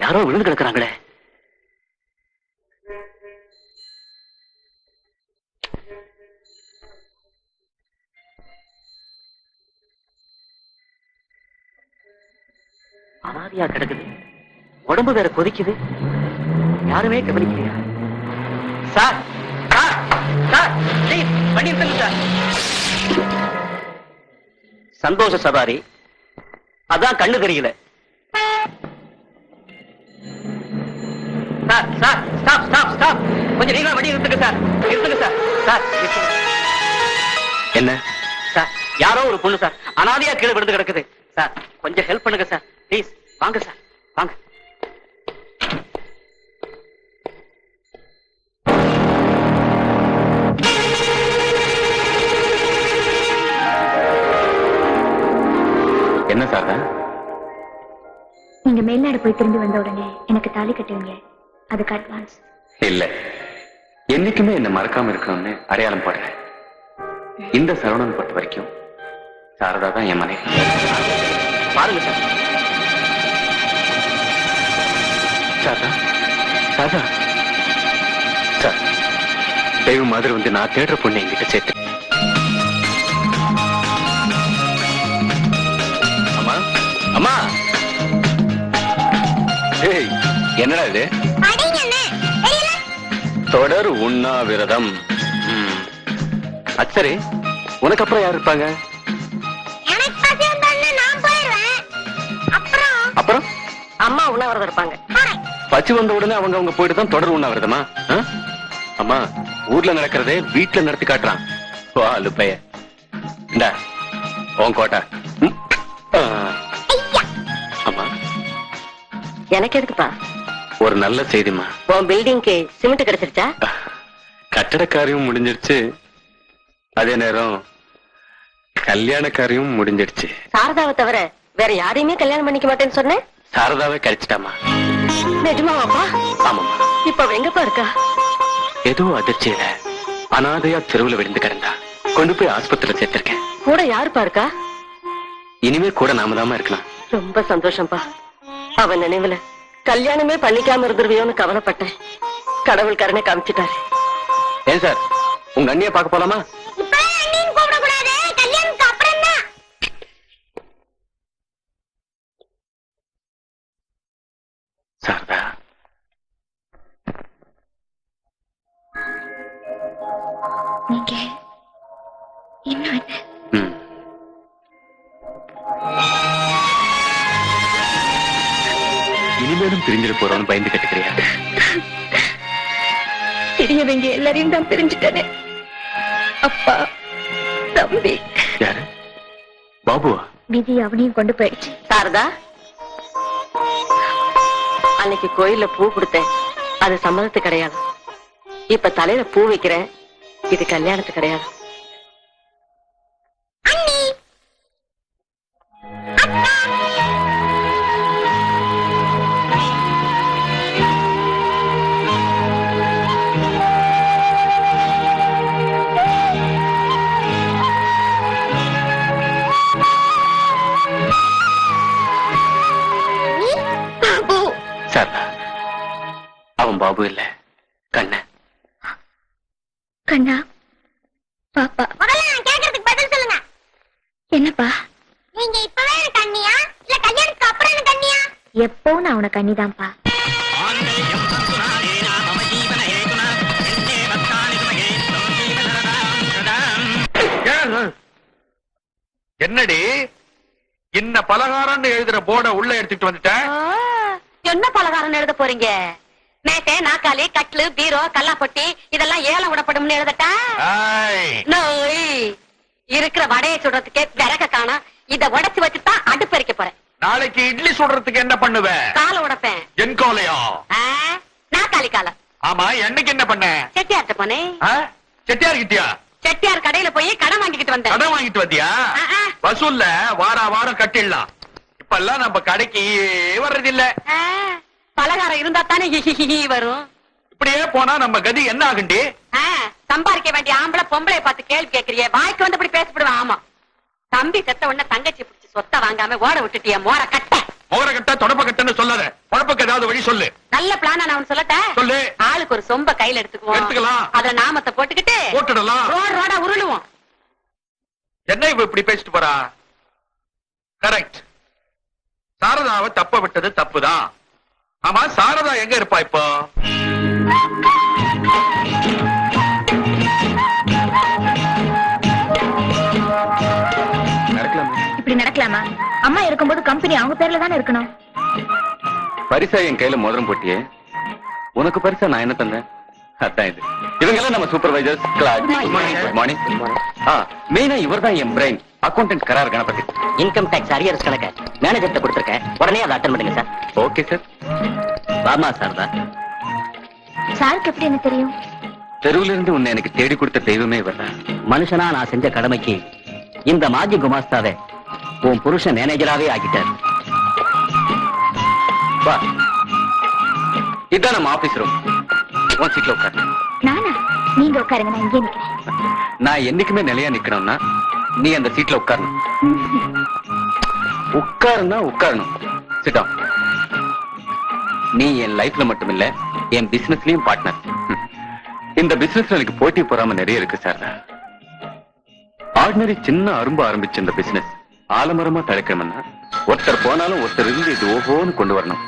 யாரோ விழுந்து கிடக்குறாங்களே. அனாதியா கிடக்குது, உடம்பு வேற கொதிக்குது, யாருமே கவனிக்கலையா? சார் சார் சார் ப்ளீஸ் வண்டி நிறுத்துங்க சார். சந்தோஷ சவாரி, அதான் கண்ணு தெரியல. Sir sir stop stop stop, கொஞ்சம் நீங்களா வண்டி நிறுத்துங்க சார். நிறுத்துங்க சார். சார் என்ன சார், யாரோ ஒரு பொண்ணு சார் அனாதையா கீழே விழுந்து கிடக்குது சார், கொஞ்சம் ஹெல்ப் பண்ணுங்க சார் ப்ளீஸ். வாங்க சார் வாங்க. என்ன சார்? நீங்க மேல்நாடு போய் திரும்பி வந்த உடனே எனக்கு தாலி கட்டுவீங்க, அதுக்கு அட்வான்ஸ். இல்ல, என்னைக்குமே என்ன மறக்காம இருக்கணும்னு அடையாளம் போடுறேன். இந்த சரவணன் பொறுத்த வரைக்கும் சாரதா தான் என் மனைவி. பாருங்க சார். சாரதா சாரதா சார், தெய்வம் மாதிரி வந்து நான் தேடுற பொண்ணு என்கிட்ட சேர்த்து. அம்மா அம்மா, ஏய் என்னடா இது? தொடர் உண்ணாவிரதம். சரி, உனக்கு அப்புறம் யார் இருப்பாங்க? அப்புறம் அம்மா உண்ணாவிரதம் இருப்பாங்க. பச்சு வந்த உடனே அவங்க போயிட்டு தான் தொடர் உண்ணாவிரதமா? அம்மா, ஊர்ல நடக்கிறதே வீட்டுல நடத்தி காட்டுறான். வாலு பைய, இந்தா உன் கோட்டா. அம்மா, எனக்கு எதுக்குப்பா? ஒரு நல்ல செய்திமா. உன் பில்டிங்க்கு சிமெண்ட் கிடைச்சிருச்சா? கட்டட காரியம் முடிஞ்சிருச்சு, அதே நேரம் கல்யாண காரியம் முடிஞ்சிருச்சு. சாரதாவை தவிர வேற யாரையுமே கல்யாணம் பண்ணிக்க மாட்டேன்னு சொன்னேன். சாரதாவை கிடைச்சிட்டாமா. நிஜமாவாப்பா? ஆமாமா. இப்ப அவ எங்கப்பா இருக்கா? ஏதோ அதிர்ச்சியில அனாதையா தெருவுல விழுந்து கிடந்தா, கொண்டு போய் ஆஸ்பத்திரியில சேர்த்திருக்கேன். கூட யாருப்பா இருக்கா? இனிமே கூட நாம தாமா இருக்கலாம். ரொம்ப சந்தோஷம்பா. அவன் நினைவுல கல்யாணமே பண்ணிக்காம இருந்துருவியோன்னு கவலைப்பட்டேன். கடவுள் கருணை காமிச்சிட்டாரு. ஏன் சார், உங்க அண்ணிய பார்க்க போலாமா? சாரதா, நீங்க என்ன இனிமேலும் பிரிஞ்சிட போறோம்னு பயந்து கட்டுக்கிறியா? தெரியவங்க எல்லாரையும் தான் பிரிஞ்சுட்டேனே. அப்பா, தம்பி. யாரு? பாபுவா? விதி அவனையும் கொண்டு போயிடுச்சு. சாரதா, அன்னைக்கு கோயில்ல பூ கொடுத்தேன், அது சம்மதத்து கிடையாது. இப்ப தலையில பூ வைக்கிறேன், இது கல்யாணத்து கிடையாது. சாரதா, அவன் பாபு இல்ல, கண்ணா. கண்ணா, பாப்பா. கேட்கறதுக்கு பதில் சொல்லுங்க. என்னப்பா, நீங்க இப்பவே கண்ணியா இல்ல கல்யாணத்துக்கு அப்புறம் கண்ணியா? எப்பவும் நான் உனக்கு கண்ணிதான்ப்பா. என்னடி இன்ன பலகாரம்னு எழுதுற போர்ட உள்ள எடுத்துட்டு வந்துட்டேன். என்ன பலகாரம் எழுத போறீங்க? மேட்டை, நாக்காளி, கட்லு, பீரோ, கல்லாப்பொட்டி இதெல்லாம் ஏலம் விடப்படும் எழுதட்டா? இருக்கிற வடையை சுடுறதுக்கே விறக காணோம். இத உடைச்சு வச்சுதான் அடுப்பறிக்க போறேன். நாளைக்கு இட்லி சுடுறதுக்கு என்ன பண்ணுவேன்? காலை உடைப்பேன். என் காலையா? நாக்காளி காலை. ஆமா, என்னைக்கு என்ன பண்ண? செட்டியார்ட்ட போனேன். செட்டியார் கிட்டியா? செட்டியார் கடையில போய் கடன் வாங்கிட்டு வந்தேன். கடன் வாங்கிட்டு வந்தியா? வசூல்ல வாரம் கட்டிடலாம். இப்பெல்லாம் நம்ம கடைக்கு வர்றதில்ல. பலகாரம் இருந்தா தானே வரும். இப்படியே போனா நம்ம கதி என்ன ஆகுண்டி? சம்பாதிக்க வேண்டிய ஆம்பளை பொம்பளை பார்த்து கேள்வி கேட்கறிய, வாய்க்கு வந்தபடி பேசப்படுவேன். ஆமா, தம்பி செத்த உடனே தங்கச்சி பிடிச்சி சொத்தை வாங்காம ஓட விட்டுட்டிய மோர கட்ட. மோர கட்ட தொடப்ப கட்டன்னு சொல்லாத. குழப்பக்கு ஏதாவது வழி சொல்லு. நல்ல பிளானா நான் சொல்லட்டேன். சொல்லு. ஆளுக்கு ஒரு சொம்ப கையில எடுத்துக்குவோம். எடுத்துக்கலாம். அத நாமத்தை போட்டுக்கிட்டு போட்டுடலாம். ரோடா உருளுவோம். என்ன இவ இப்படி பேசிட்டு போறா? கரெக்ட். சாரதாவை தப்ப விட்டது தப்புதான். ஆமா, சாரதா எங்க இருப்பா இப்போ? இப்படி நடக்கலாமா? அம்மா இருக்கும்போது கம்பெனி அவங்க பேர்ல தானே இருக்கணும். பரிசா என் கையில மோதிரம் போட்டியே, உனக்கு பரிசா நான் என்ன தந்தேன்? அதான் இது. இவங்க எல்லாம் நம்ம சூப்பர்வைசர்ஸ். Good morning. மெயினா இவர் தான் என் பிரைன், அக்கௌண்டன்ட் கரார் கணபதி. இன்கம் டாக்ஸ் அரியர்ஸ் கணக்க மேனேஜர்ட்ட கொடுத்திருக்கேன். உடனே அதை அட்டெண்ட் பண்ணுங்க சார். Okay sir. வாமா சாரதா. சாருக்கு எப்படி என்ன தெரியும்? தெருவுல இருந்து உன்னை எனக்கு தேடி கொடுத்த தெய்வமே இவர் தான். மனுஷனா நான் செஞ்ச கடமைக்கு இந்த மாஜி குமாஸ்தாவை உன் புருஷன் மேனேஜராவே ஆக்கிட்டார். வா, இதான் நம்ம ஆபீஸ் ரூம். உன் சீட்ல உட்காரு. நானா? நீங்க உட்காருங்க, நான் இங்கே நிக்கிறேன். நான் என்னைக்குமே நிலையா நிக்கணும்னா நீ அந்த சீட்ல உட்காரணும். உட்காருன்னா உட்காரணும். Sit down. நீ என் லைஃப்ல மட்டும் இல்ல, என் பிசினஸ்லயும் பார்ட்னர். இந்த பிசினஸ்ல எனக்கு போட்டி போறாம நிறைய இருக்கு சார். ஆர்டினரி சின்ன அரும்பு ஆரம்பிச்ச இந்த பிசினஸ் ஆலமரமா தழைக்கணும்னா ஒருத்தர் போனாலும் ஒருத்தர் இருந்து இது ஓஹோன்னு கொண்டு வரணும்.